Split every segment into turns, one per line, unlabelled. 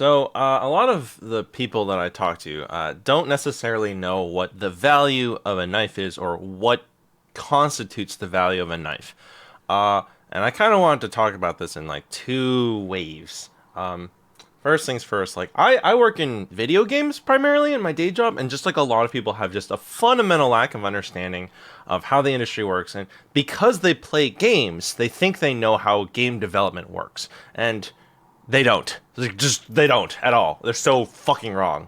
A lot of the people that I talk to don't necessarily know what the value of a knife is or what constitutes the value of a knife. And I kind of wanted to talk about this in like two waves. First things first, like I work in video games primarily in my day job, and just like a lot of people have just a fundamental lack of understanding of how the industry works. And because they play games, they think they know how game development works. And they don't. They don't at all. They're so fucking wrong,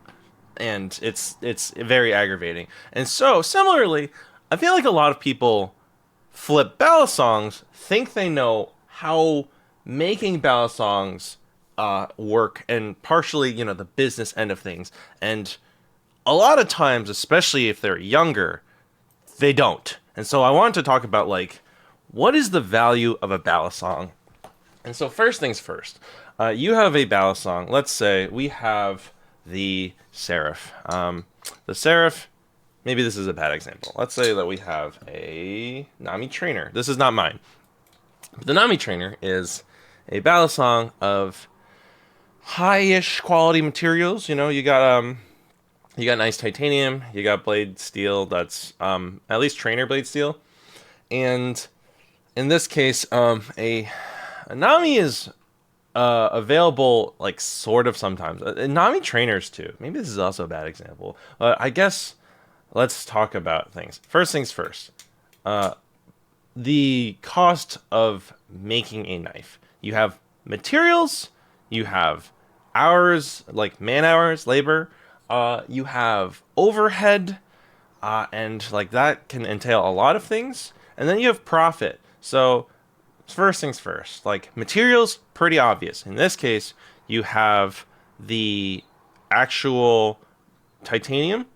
and it's very aggravating. And so similarly, I feel like a lot of people flip Balisongs, think they know how making Balisongs work, and partially, the business end of things. And a lot of times, especially if they're younger, they don't. And so I wanted to talk about like what is the value of a Balisong. And so first things first, you have a Balisong. Let's say we have the Seraph. The Seraph, maybe this is a bad example. Let's say that we have a Nami trainer. This is not mine. But the Nami trainer is a Balisong of high-ish quality materials. You got nice titanium, you got blade steel that's at least trainer blade steel. And in this case, a Nami is available like sort of sometimes. Nami trainers too. Maybe this is also a bad example. I guess let's talk about things. First things first. The cost of making a knife. You have materials, you have hours, like man hours, labor, you have overhead, and like that can entail a lot of things. And then you have profit. So first things first, like materials, pretty obvious. In this case, you have the actual titanium,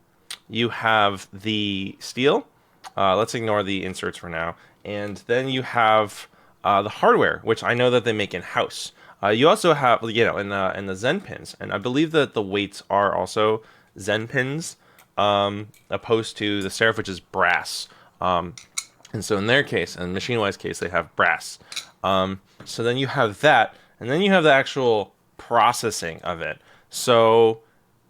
you have the steel. Let's ignore the inserts for now. And then you have the hardware, which I know that they make in house. You also have, in the Zen pins, and I believe that the weights are also Zen pins, opposed to the Seraph, which is brass. And so in their case, in Machine-Wise case, they have brass. So then you have that, and then you have the actual processing of it. So,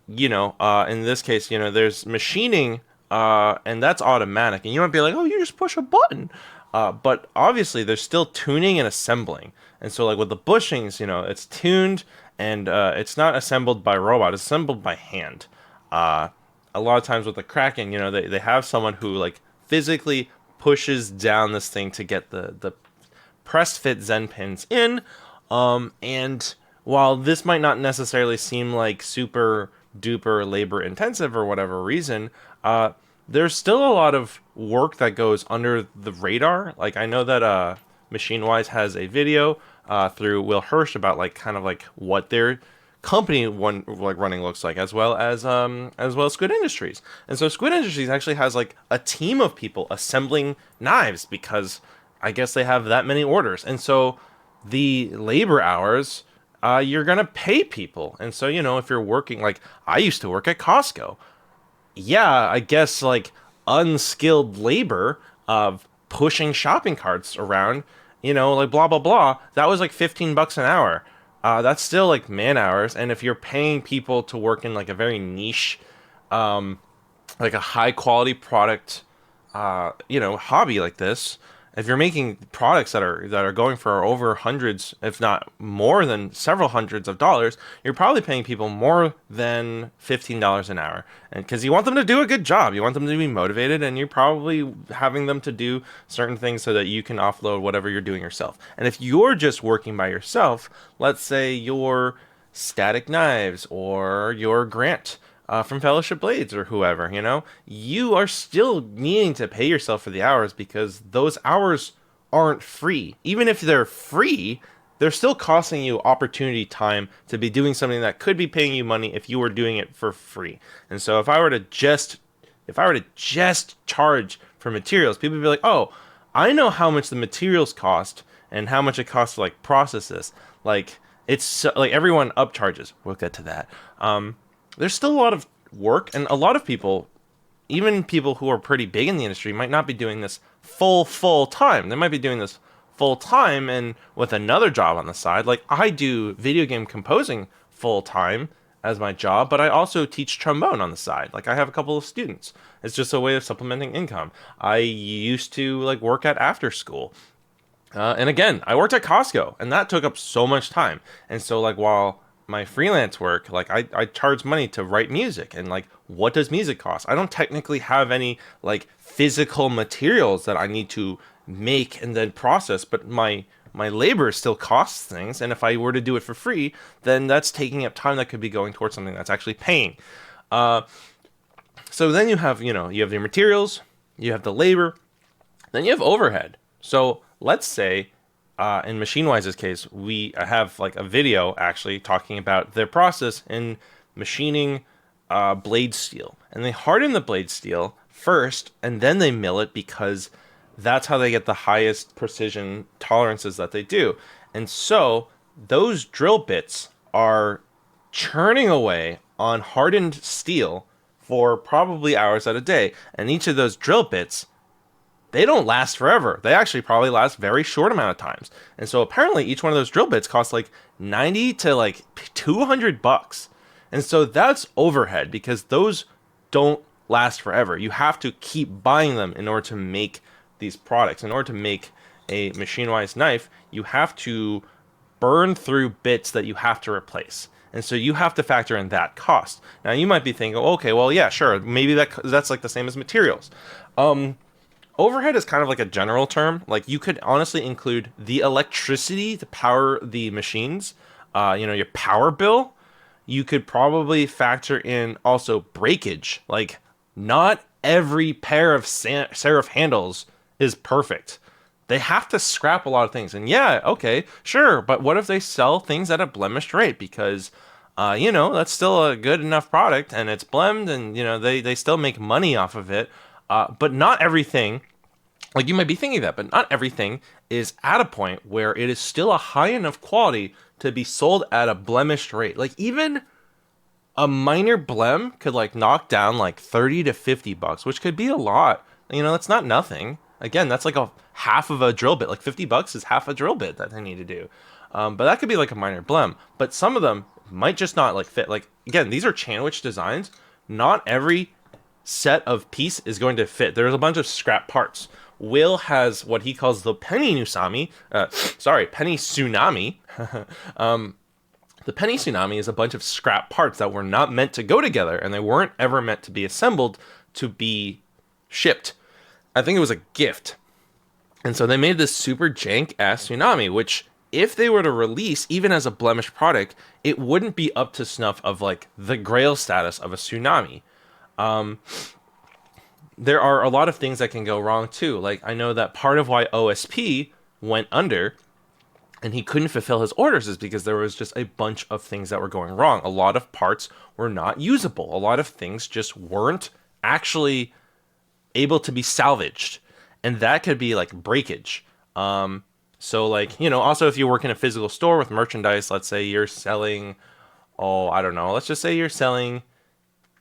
in this case, there's machining, and that's automatic. And you might be like, oh, you just push a button. But obviously, there's still tuning and assembling. And so, like with the bushings, it's tuned, and it's not assembled by robot. It's assembled by hand. A lot of times with the Kraken, they have someone who, like, physically pushes down this thing to get the press fit Zen pins in. And while this might not necessarily seem like super duper labor intensive or whatever reason, there's still a lot of work that goes under the radar. Like I know that Machine-Wise has a video through Will Hirsch about like kind of like what their company running looks like, as well as Squid Industries. And so Squid Industries actually has like a team of people assembling knives because I guess they have that many orders. And so the labor hours, you're gonna pay people. And so if you're working, like I used to work at Costco, yeah, I guess like unskilled labor of pushing shopping carts around, like blah blah blah, that was like $15 an hour. That's still like man hours. And if you're paying people to work in like a very niche, like a high quality product, hobby like this, if you're making products that are going for over hundreds, if not more than several hundreds of dollars, you're probably paying people more than $15 an hour. And because you want them to do a good job, you want them to be motivated, and you're probably having them to do certain things so that you can offload whatever you're doing yourself. And if you're just working by yourself, let's say you're Static Knives or your Grant, from Fellowship Blades or whoever, you are still needing to pay yourself for the hours because those hours aren't free. Even if they're free, they're still costing you opportunity time to be doing something that could be paying you money if you were doing it for free. And so if I were to just charge for materials, people would be like, oh, I know how much the materials cost and how much it costs to like process this. Like it's so, like everyone upcharges. We'll get to that. There's still a lot of work, and a lot of people, even people who are pretty big in the industry, might not be doing this full time. They might be doing this full time and with another job on the side. Like I do video game composing full time as my job, but I also teach trombone on the side. Like I have a couple of students. It's just a way of supplementing income. I used to like work at after school. And again, I worked at Costco, and that took up so much time. And so, like, while my freelance work, like, I charge money to write music, and like, what does music cost? I don't technically have any like physical materials that I need to make and then process, but my labor still costs things. And if I were to do it for free, then that's taking up time that could be going towards something that's actually paying. Uh, so then you have your materials, you have the labor, then you have overhead. So let's say, in MachineWise's case, we have like a video actually talking about their process in machining blade steel. And they harden the blade steel first, and then they mill it because that's how they get the highest precision tolerances that they do. And so those drill bits are churning away on hardened steel for probably hours at a day. And each of those drill bits, they don't last forever. They actually probably last very short amount of times. And so apparently each one of those drill bits costs like 90 to like $200. And so that's overhead because those don't last forever. You have to keep buying them in order to make these products. In order to make a machine-wise knife, you have to burn through bits that you have to replace. And so you have to factor in that cost. Now you might be thinking, okay, well, yeah, sure, maybe that's like the same as materials. Overhead is kind of like a general term. Like you could honestly include the electricity to power the machines, your power bill. You could probably factor in also breakage. Like not every pair of serif handles is perfect. They have to scrap a lot of things. And yeah, okay, sure. But what if they sell things at a blemished rate? Because, that's still a good enough product and it's blemished and, they still make money off of it. But not everything, like you might be thinking that, but not everything is at a point where it is still a high enough quality to be sold at a blemished rate. Like even a minor blem could like knock down like 30 to $50, which could be a lot. That's not nothing. Again, that's like a half of a drill bit. Like $50 is half a drill bit that they need to do. But that could be like a minor blem. But some of them might just not like fit. Like again, these are Chanwich designs. Not every set of piece is going to fit. There's a bunch of scrap parts. Will has what he calls the penny tsunami. Penny tsunami. The penny tsunami is a bunch of scrap parts that were not meant to go together, and they weren't ever meant to be assembled to be shipped. I think it was a gift. And so they made this super jank ass tsunami, which if they were to release even as a blemished product, it wouldn't be up to snuff of like the grail status of a tsunami. There are a lot of things that can go wrong too. Like I know that part of why OSP went under and he couldn't fulfill his orders is because there was just a bunch of things that were going wrong. A lot of parts were not usable. A lot of things just weren't actually able to be salvaged. And that could be like breakage. So like, also if you work in a physical store with merchandise, let's say you're selling, let's just say you're selling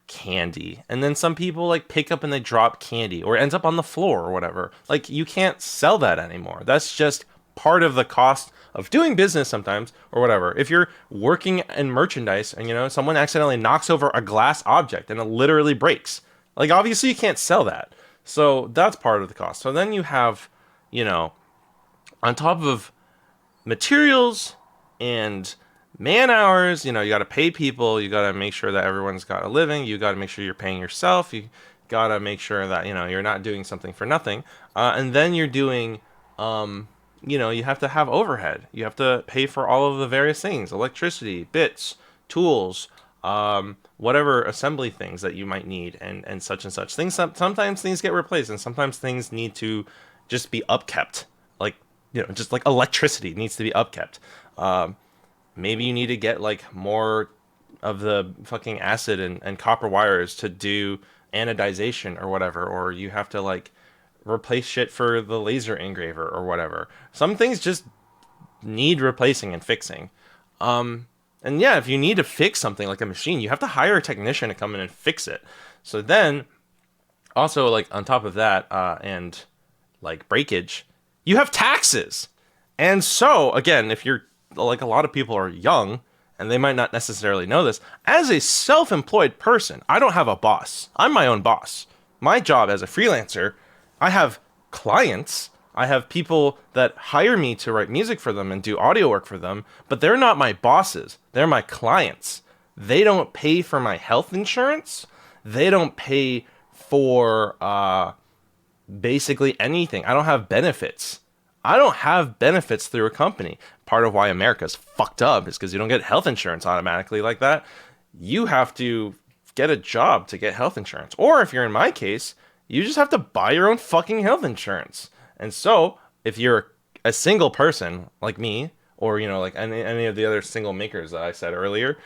candy. And then some people like pick up and they drop candy or it ends up on the floor or whatever. Like you can't sell that anymore. That's just part of the cost of doing business sometimes or whatever. If you're working in merchandise and someone accidentally knocks over a glass object and it literally breaks, like obviously you can't sell that. So that's part of the cost. So then you have, on top of materials and man hours, you got to pay people, you got to make sure that everyone's got a living, you got to make sure you're paying yourself, you got to make sure that, you're not doing something for nothing. And then you're doing, you have to have overhead. You have to pay for all of the various things, electricity, bits, tools, whatever assembly things that you might need and such and such. Sometimes things get replaced and sometimes things need to just be upkept. Like, just like electricity needs to be upkept. Maybe you need to get like more of the fucking acid and copper wires to do anodization or whatever, or you have to like replace shit for the laser engraver or whatever. Some things just need replacing and fixing. And yeah, if you need to fix something like a machine, you have to hire a technician to come in and fix it. So then also like on top of that, and like breakage, you have taxes. And so again, if you're like a lot of people are young and they might not necessarily know this, as a self-employed person, I don't have a boss. I'm my own boss. My job as a freelancer, I have clients. I have people that hire me to write music for them and do audio work for them, but they're not my bosses. They're my clients. They don't pay for my health insurance. They don't pay for basically anything. I don't have benefits. I don't have benefits through a company. Part of why America's fucked up is because you don't get health insurance automatically like that. You have to get a job to get health insurance. Or if you're in my case, you just have to buy your own fucking health insurance. And so, if you're a single person like me, or like any of the other single makers that I said earlier,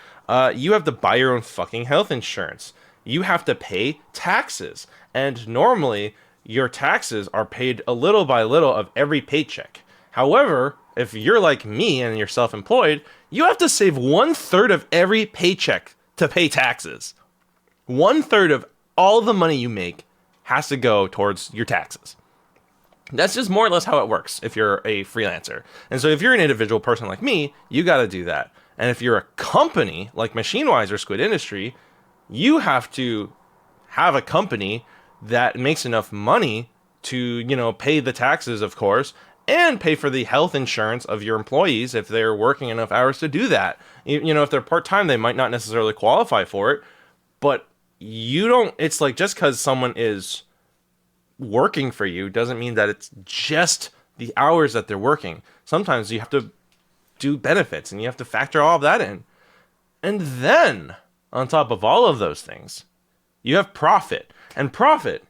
you have to buy your own fucking health insurance. You have to pay taxes. And normally, your taxes are paid a little by little of every paycheck. However, if you're like me and you're self-employed, you have to save 1/3 of every paycheck to pay taxes. 1/3 of all the money you make has to go towards your taxes. That's just more or less how it works if you're a freelancer. And so if you're an individual person like me, you got to do that. And if you're a company like MachineWise or Squid Industry, you have to have a company that makes enough money to, pay the taxes, of course, and pay for the health insurance of your employees if they're working enough hours to do that. If they're part-time, they might not necessarily qualify for it, but it's like just because someone is working for you doesn't mean that it's just the hours that they're working. Sometimes you have to do benefits and you have to factor all of that in. And then, on top of all of those things, you have profit. And profit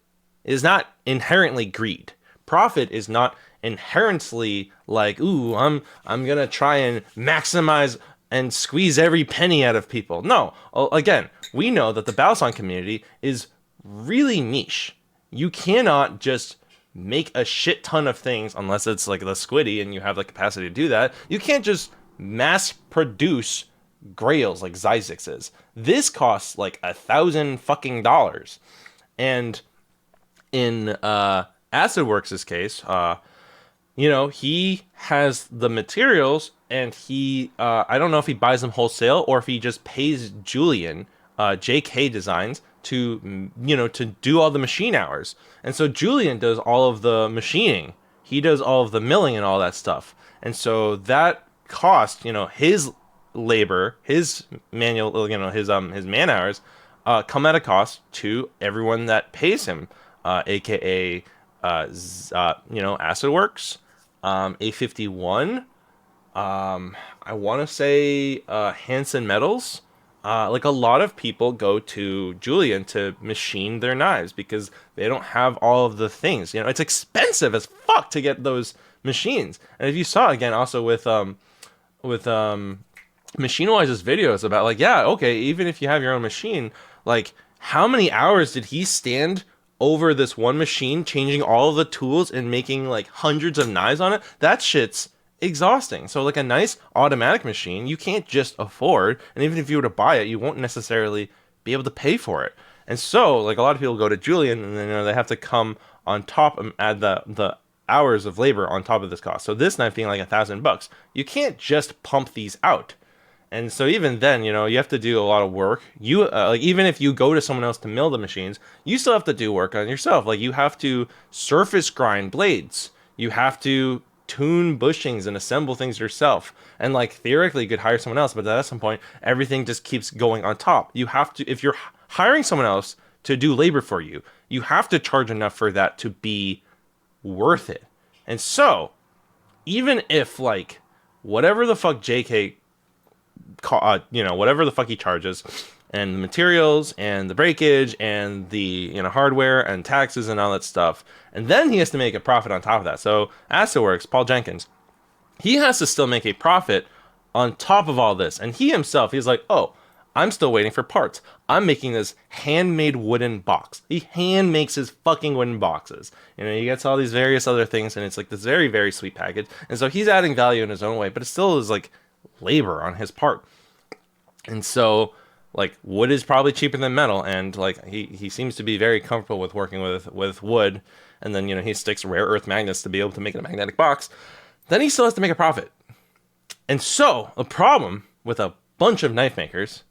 is not inherently greed. Profit is not inherently like, ooh, I'm gonna try and maximize and squeeze every penny out of people. No, again, we know that the Balisong community is really niche. You cannot just make a shit ton of things unless it's like the Squiddy and you have the capacity to do that. You can't just mass produce grails like Zyzix is. This costs like $1,000 fucking dollars. And in AcidWorks' case, he has the materials and he, I don't know if he buys them wholesale or if he just pays Julian, JK Designs, to do all the machine hours. And so Julian does all of the machining. He does all of the milling and all that stuff. And so that cost, his labor, his manual, his man hours, come at a cost to everyone that pays him, aka AcidWorks, A51, I want to say Hanson Metals. Like a lot of people go to Julian to machine their knives because they don't have all of the things. It's expensive as fuck to get those machines. And if you saw again, also with MachineWise's videos about like, yeah, okay, even if you have your own machine, like how many hours did he stand over this one machine, changing all of the tools and making like hundreds of knives on it? That shit's exhausting. So like a nice automatic machine, you can't just afford, and even if you were to buy it, you won't necessarily be able to pay for it. And so like a lot of people go to Julian and then they have to come on top and add the hours of labor on top of this cost. So this knife being like $1,000, you can't just pump these out. And so even then, you have to do a lot of work. You like even if you go to someone else to mill the machines, you still have to do work on yourself. Like you have to surface grind blades. You have to tune bushings and assemble things yourself. And like theoretically you could hire someone else, but at some point everything just keeps going on top. You have to, if you're hiring someone else to do labor for you, you have to charge enough for that to be worth it. And so even if like whatever the fuck JK whatever the fuck he charges, and the materials and the breakage and the hardware and taxes and all that stuff, and then he has to make a profit on top of that. So AcidWorks, Paul Jenkins, he has to still make a profit on top of all this, and he himself, he's like, oh, I'm still waiting for parts. I'm making this handmade wooden box. He hand makes his fucking wooden boxes. He gets all these various other things, and it's like this very, very sweet package. And so he's adding value in his own way, but it still is like labor on his part. And so like wood is probably cheaper than metal, and like he seems to be very comfortable with working with wood, and then he sticks rare earth magnets to be able to make a magnetic box. Then he still has to make a profit. And so a problem with a bunch of knife makers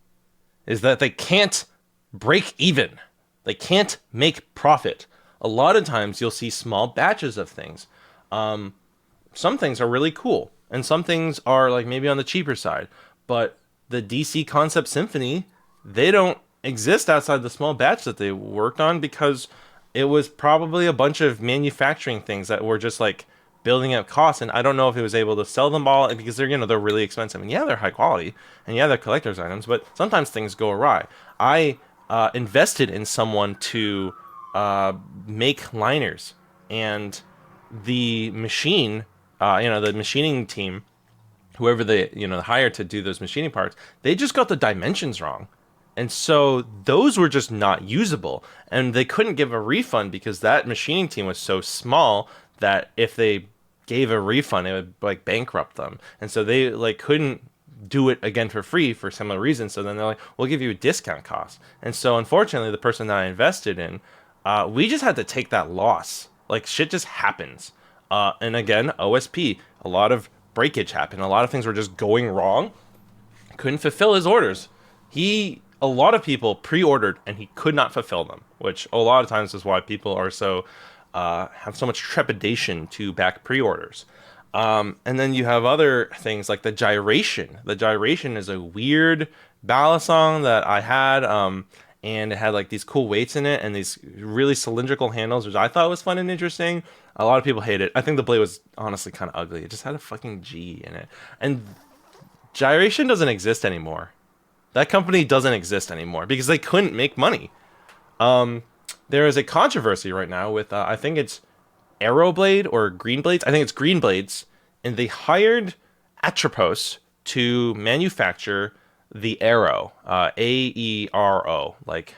is that they can't break even. They can't make profit. A lot of times you'll see small batches of things. Some things are really cool, and some things are like maybe on the cheaper side. But the DC Concept Symphony, they don't exist outside the small batch that they worked on because it was probably a bunch of manufacturing things that were just like building up costs. And I don't know if it was able to sell them all because they're really expensive. And yeah, they're high quality, and yeah, they're collector's items. But sometimes things go awry. I invested in someone to make liners, and the machine, the machining team, whoever they hired to do those machining parts, they just got the dimensions wrong, and so those were just not usable, and they couldn't give a refund because that machining team was so small that if they gave a refund, it would like bankrupt them, and so they like couldn't do it again for free for similar reasons. So then they're like, we'll give you a discount cost. And so unfortunately, the person that I invested in, we just had to take that loss. Like shit just happens. And again, OSP, a lot of breakage happened. A lot of things were just going wrong. Couldn't fulfill his orders. A lot of people pre-ordered and he could not fulfill them, which a lot of times is why people are so, have so much trepidation to back pre-orders. And then you have other things like the gyration. The gyration is a weird Balisong that I had, and it had like these cool weights in it and these really cylindrical handles, which I thought was fun and interesting. A lot of people hate it. I think the blade was honestly kind of ugly. It just had a fucking G in it. And gyration doesn't exist anymore. That company doesn't exist anymore because they couldn't make money. There is a controversy right now with, I think it's Aeroblade or Green Blades. I think it's Green Blades, and they hired Atropos to manufacture the Aero, Aero, like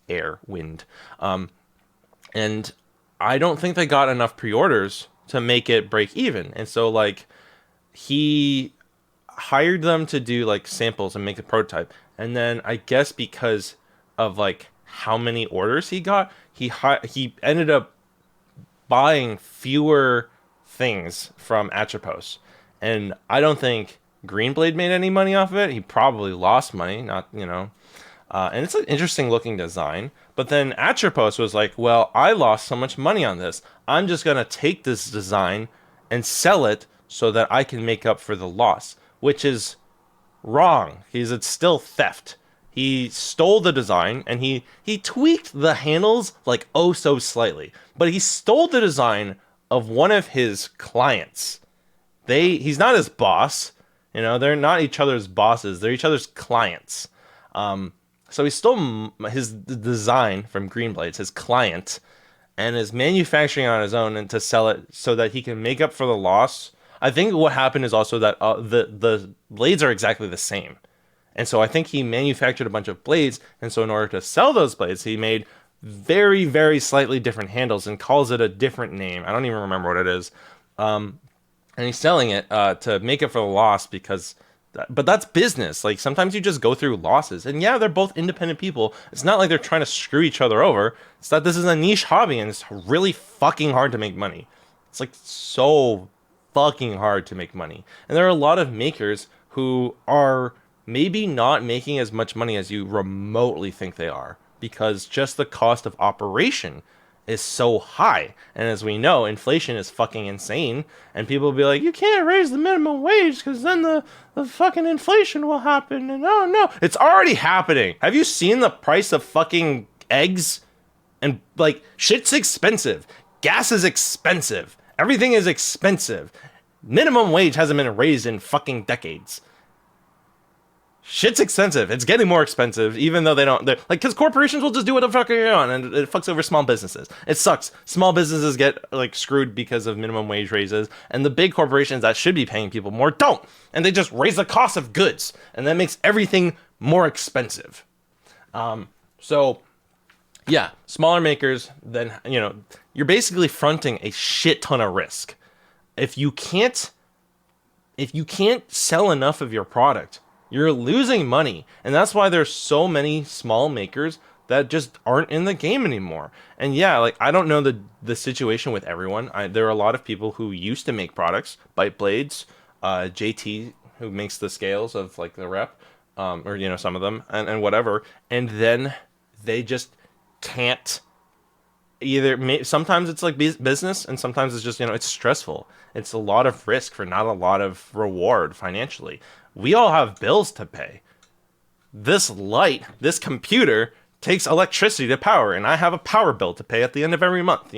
air, wind. And I don't think they got enough pre-orders to make it break even. And so like he hired them to do like samples and make a prototype. And then I guess because of like how many orders he got, he ended up buying fewer things from Atropos. And I don't think Greenblade made any money off of it. He probably lost money, and it's an interesting looking design. But then Atropos was like, well, I lost so much money on this. I'm just going to take this design and sell it so that I can make up for the loss, which is wrong. It's still theft. He stole the design and he tweaked the handles like oh so slightly. But he stole the design of one of his clients. He's not his boss. They're not each other's bosses. They're each other's clients. So he stole his design from Greenblades, his client, and is manufacturing on his own and to sell it so that he can make up for the loss. I think what happened is also that the blades are exactly the same. And so I think he manufactured a bunch of blades, and so in order to sell those blades, he made very, very slightly different handles and calls it a different name. I don't even remember what it is. And he's selling it to make it for the loss but that's business. Like sometimes you just go through losses, and yeah, they're both independent people. It's not like they're trying to screw each other over. It's that this is a niche hobby, and it's really fucking hard to make money. It's like so fucking hard to make money. And there are a lot of makers who are maybe not making as much money as you remotely think they are because just the cost of operation is so high. And as we know, inflation is fucking insane, and people will be like, you can't raise the minimum wage because then the fucking inflation will happen. And oh no, it's already happening. Have you seen the price of fucking eggs? And like shit's expensive, gas is expensive, everything is expensive. Minimum wage hasn't been raised in fucking decades. Shit's expensive. It's getting more expensive, even though they're like, because corporations will just do what the fuck they want, and it fucks over small businesses. It sucks. Small businesses get like screwed because of minimum wage raises, and the big corporations that should be paying people more don't, and they just raise the cost of goods, and that makes everything more expensive. So yeah, smaller makers, then you're basically fronting a shit ton of risk. If you can't sell enough of your product, you're losing money. And that's why there's so many small makers that just aren't in the game anymore. And yeah, like I don't know the situation with everyone. There are a lot of people who used to make products, Bite Blades, JT, who makes the scales of like the rep, or some of them and whatever, and then they just can't sometimes it's like business, and sometimes it's just it's stressful. It's a lot of risk for not a lot of reward financially. We all have bills to pay. This computer takes electricity to power, and I have a power bill to pay at the end of every month.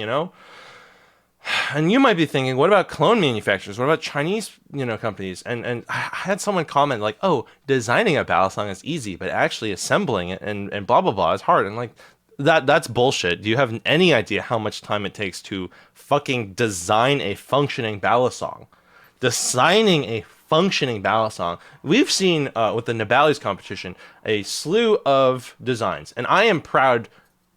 And you might be thinking, what about clone manufacturers? What about Chinese, companies? And I had someone comment like, oh, designing a Balisong is easy, but actually assembling it and blah, blah, blah is hard. And like, that's bullshit. Do you have any idea how much time it takes to fucking design a functioning Balisong? Designing a functioning Balisong. We've seen with the Nibali's competition a slew of designs, and I am proud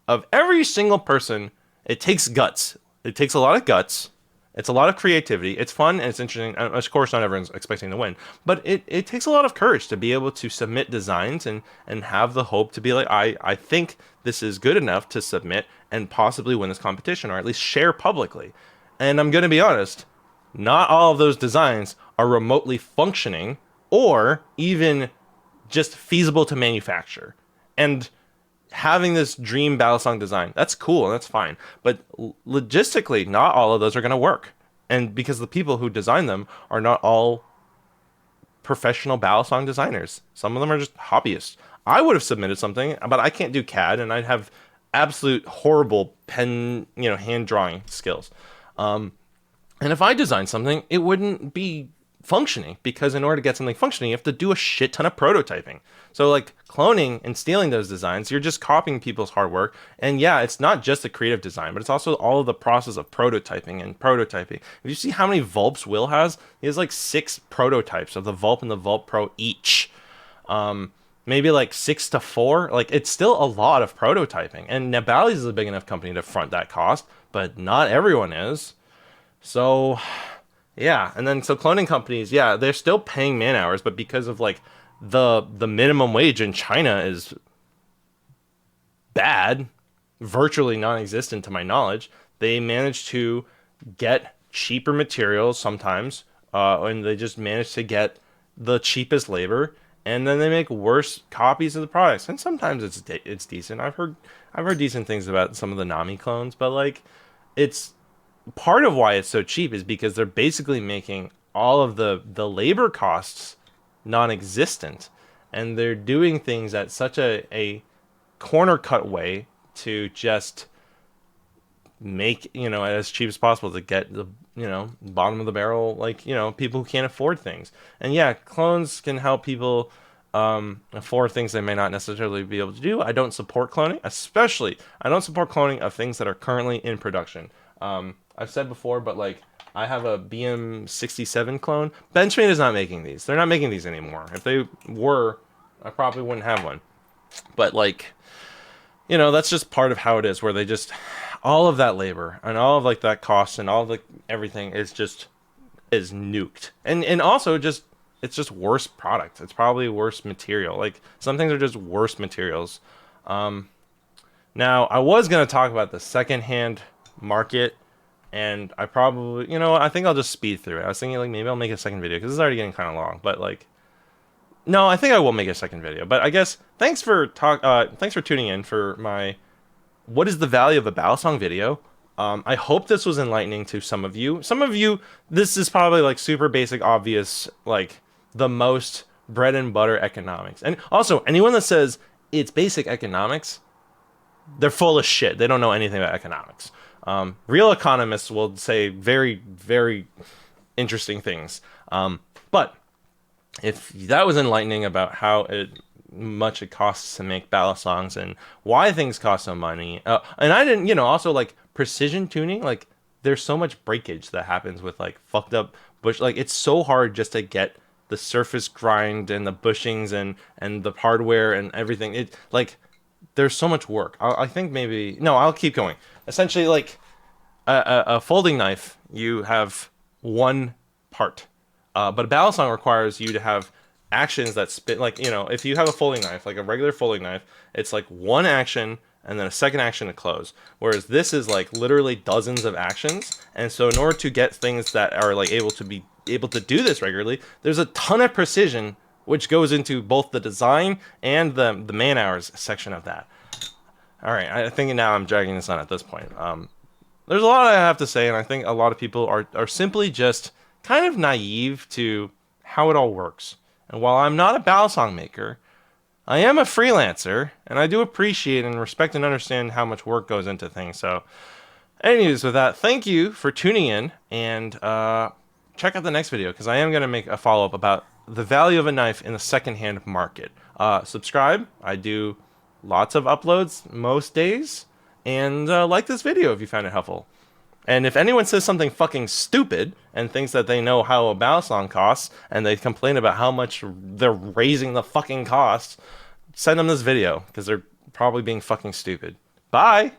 of every single person. It takes guts. It takes a lot of guts. It's a lot of creativity. It's fun and it's interesting. Of course, not everyone's expecting to win, but it takes a lot of courage to be able to submit designs and have the hope to be like, I think this is good enough to submit and possibly win this competition, or at least share publicly. And I'm going to be honest, not all of those designs are remotely functioning or even just feasible to manufacture. And having this dream Balisong design, that's cool and that's fine. But logistically, not all of those are going to work. And because the people who design them are not all professional Balisong designers. Some of them are just hobbyists. I would have submitted something, but I can't do CAD, and I'd have absolute horrible pen, hand drawing skills. And if I designed something, it wouldn't be functioning, because in order to get something functioning, you have to do a shit ton of prototyping. So like cloning and stealing those designs, you're just copying people's hard work. And yeah, it's not just the creative design, but it's also all of the process of prototyping and prototyping. If you see how many Vulps Will has, he has like 6 prototypes of the Vulp and the Vulp Pro each. Maybe like 6 to 4. Like, it's still a lot of prototyping. And Nibali's is a big enough company to front that cost, but not everyone is. So yeah, and then so cloning companies, yeah, they're still paying man hours, but because of like the minimum wage in China is bad, virtually non-existent to my knowledge, they manage to get cheaper materials sometimes, and they just manage to get the cheapest labor, and then they make worse copies of the products. And sometimes it's decent. I've heard decent things about some of the Nami clones, but like, it's part of why it's so cheap is because they're basically making all of the labor costs non-existent, and they're doing things at such a corner cut way to just make as cheap as possible to get the bottom of the barrel, like people who can't afford things. And yeah, clones can help people afford things they may not necessarily be able to do. I don't support cloning, especially I don't support cloning of things that are currently in production. I've said before, but like, I have a BM67 clone. Benchmade is not making these. They're not making these anymore. If they were, I probably wouldn't have one. But like, that's just part of how it is, where they just, all of that labor and all of like that cost and all of the everything is nuked. And also just, it's just worse product. It's probably worse material. Like, some things are just worse materials. Now, I was going to talk about the secondhand market, and I probably, I think I'll just speed through it. I was thinking like maybe I'll make a second video because it's already getting kind of long, but like, no, I think I will make a second video. But I guess thanks for tuning in for my what is the value of a Balisong video. I hope this was enlightening to some of you. Some of you, this is probably like super basic, obvious, like the most bread and butter economics. And also, anyone that says it's basic economics, they're full of shit. They don't know anything about economics. Real economists will say very, very interesting things. But if that was enlightening about how much it costs to make Balisongs and why things cost so money, and I didn't, also like precision tuning, like there's so much breakage that happens with like fucked up bush. Like, it's so hard just to get the surface grind and the bushings and the hardware and everything. It like, there's so much work. I think maybe, no, I'll keep going. Essentially, like a folding knife, you have one part, but a Balisong requires you to have actions that spin. Like, if you have a folding knife, like a regular folding knife, it's like one action and then a second action to close. Whereas this is like literally dozens of actions, and so in order to get things that are like able to do this regularly, there's a ton of precision which goes into both the design and the man hours section of that. All right, I think now I'm dragging this on at this point. There's a lot I have to say, and I think a lot of people are simply just kind of naive to how it all works. And while I'm not a Balisong maker, I am a freelancer, and I do appreciate and respect and understand how much work goes into things. So, anyways, with that, thank you for tuning in, and check out the next video, because I am going to make a follow-up about the value of a knife in the secondhand market. Subscribe. I do lots of uploads most days, and like this video if you found it helpful. And if anyone says something fucking stupid and thinks that they know how a Balisong costs, and they complain about how much they're raising the fucking costs, send them this video, because they're probably being fucking stupid. Bye!